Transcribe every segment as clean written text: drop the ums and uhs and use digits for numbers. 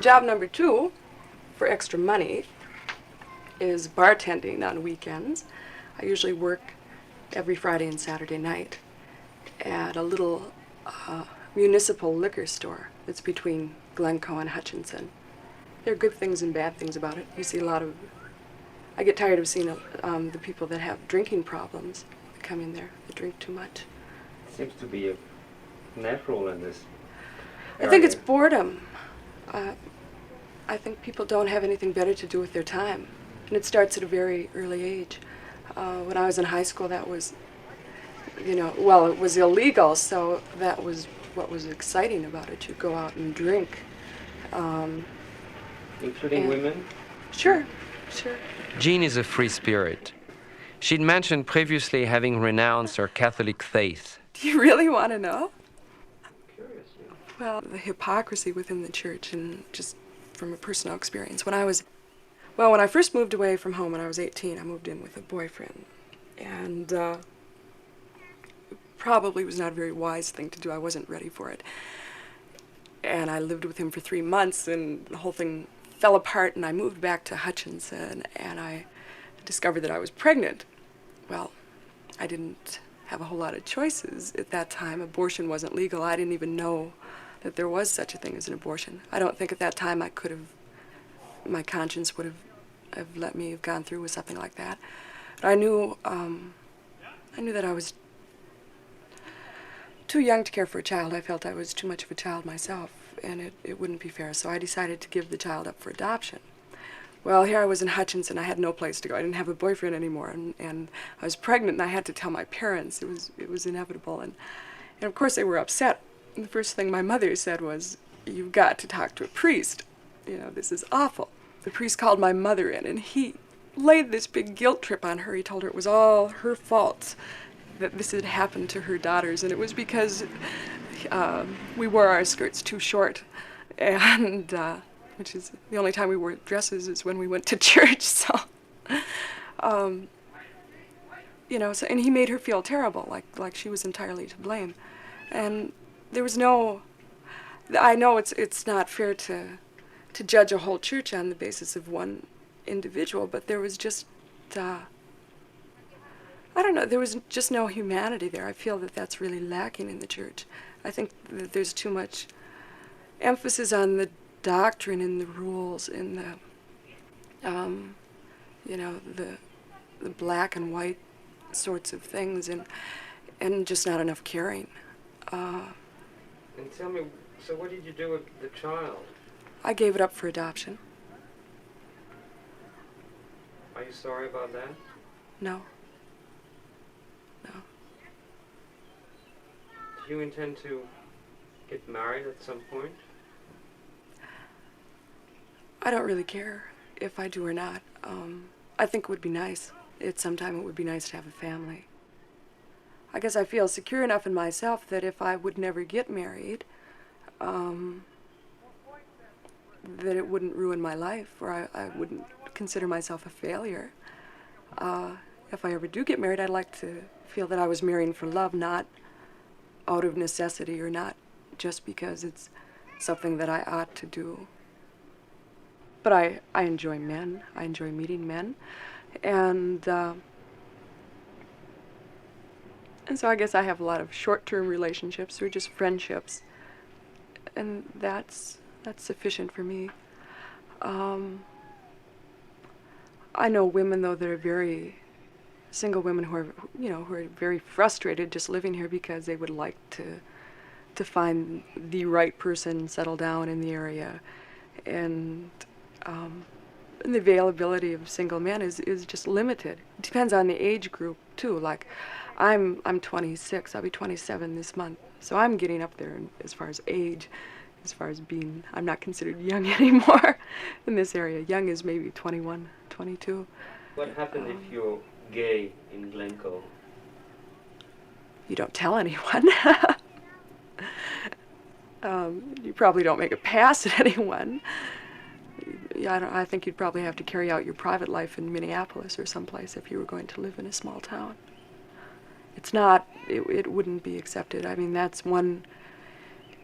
Job number 2, for extra money, is bartending on weekends. I usually work every Friday and Saturday night at a little municipal liquor store that's between Glencoe and Hutchinson. There are good things and bad things about it. You see a lot of... I get tired of seeing the people that have drinking problems that come in there, that drink too much. Seems to be a natural in this area. I think it's boredom. I think people don't have anything better to do with their time. And it starts at a very early age. When I was in high school, that was, well, it was illegal, so that was what was exciting about it. You go out and drink. Including women? Sure. Jean is a free spirit. She'd mentioned previously having renounced her Catholic faith. Do you really want to know? Curious, yeah. Well, the hypocrisy within the church, and just from a personal experience. When I first moved away from home when I was 18, I moved in with a boyfriend. And probably was not a very wise thing to do. I wasn't ready for it. And I lived with him for 3 months, and the whole thing fell apart, and I moved back to Hutchinson, and I discovered that I was pregnant. Well, I didn't have a whole lot of choices at that time. Abortion wasn't legal. I didn't even know that there was such a thing as an abortion. I don't think at that time my conscience would have let me have gone through with something like that. But I knew that I was too young to care for a child. I felt I was too much of a child myself, and it wouldn't be fair, so I decided to give the child up for adoption. Well, here I was in Hutchinson. I had no place to go. I didn't have a boyfriend anymore, and I was pregnant, and I had to tell my parents. It was inevitable, and of course they were upset. And the first thing my mother said was, "You've got to talk to a priest. This is awful." The priest called my mother in, and he laid this big guilt trip on her. He told her it was all her fault that this had happened to her daughters, and it was because we wore our skirts too short, and which is the only time we wore dresses is when we went to church. So, and he made her feel terrible, like she was entirely to blame, and there was no. I know it's not fair to judge a whole church on the basis of one individual, but there was just. I don't know, there was just no humanity there. I feel that that's really lacking in the church. I think that there's too much emphasis on the doctrine and the rules and the black and white sorts of things, and just not enough caring. And tell me, so what did you do with the child? I gave it up for adoption. Are you sorry about that? No. Do you intend to get married at some point? I don't really care if I do or not. I think it would be nice. At some time it would be nice to have a family. I guess I feel secure enough in myself that if I would never get married, that it wouldn't ruin my life, or I wouldn't consider myself a failure. If I ever do get married, I'd like to feel that I was marrying for love, not out of necessity, or not just because it's something that I ought to do. But I enjoy men. I enjoy meeting men. And so I guess I have a lot of short-term relationships, or just friendships. And that's sufficient for me. I know women, though, that are very single women who are very frustrated just living here because they would like to find the right person, settle down in the area, and the availability of single men is just limited. It depends on the age group too. Like, I'm 26. I'll be 27 this month, so I'm getting up there as far as age. As far as being, I'm not considered young anymore in this area. Young is maybe 21, 22. What happens if you're gay in Glencoe? You don't tell anyone. You probably don't make a pass at anyone. Yeah, I think you'd probably have to carry out your private life in Minneapolis or someplace if you were going to live in a small town. It's not, it wouldn't be accepted. I mean, that's one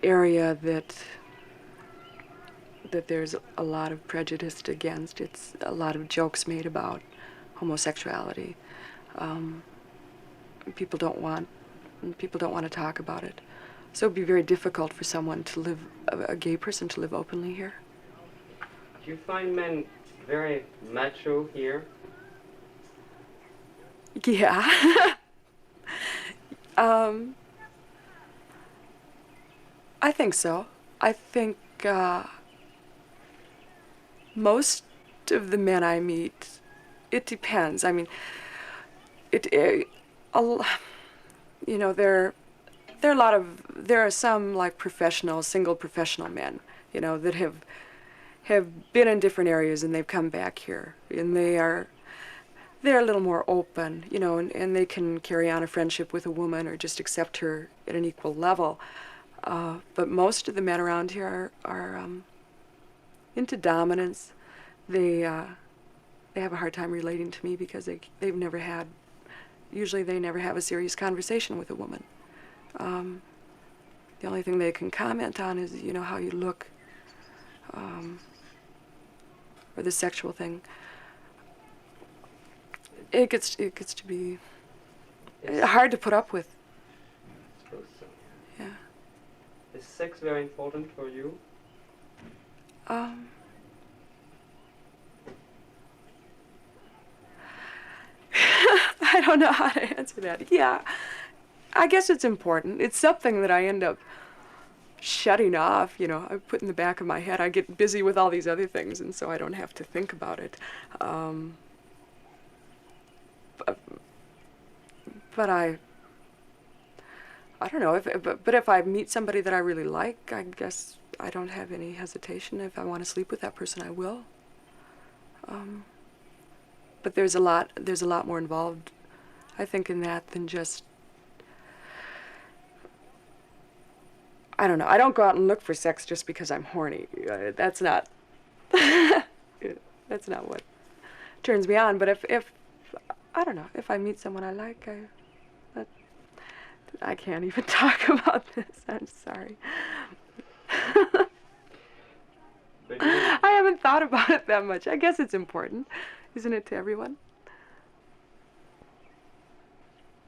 area that that there's a lot of prejudice against. It's a lot of jokes made about homosexuality. Um, people don't want to talk about it. So it'd be very difficult for someone to live, a gay person to live openly here. Do you find men very macho here? Yeah. um, I think so. I think most of the men I meet, it depends. I mean, you know, there are some like professional, single professional men, you know, that have been in different areas and they've come back here, and they're a little more open, you know, and they can carry on a friendship with a woman or just accept her at an equal level. But most of the men around here are into dominance. They have a hard time relating to me because they've never had. Usually, they never have a serious conversation with a woman. The only thing they can comment on is, you know, how you look, or the sexual thing. It gets to be hard to put up with. I suppose so. Yeah. Is sex very important for you? I don't know how to answer that. Yeah, I guess it's important. It's something that I end up shutting off, you know. I put in the back of my head. I get busy with all these other things, and so I don't have to think about it. But I don't know. But if I meet somebody that I really like, I guess I don't have any hesitation. If I want to sleep with that person, I will. But there's a lot more involved, I think, in that than just. I don't know. I don't go out and look for sex just because I'm horny. That's not. That's not what turns me on. But if I don't know, if I meet someone I like, I can't even talk about this. I'm sorry. But you, I haven't thought about it that much. I guess it's important, isn't it, to everyone?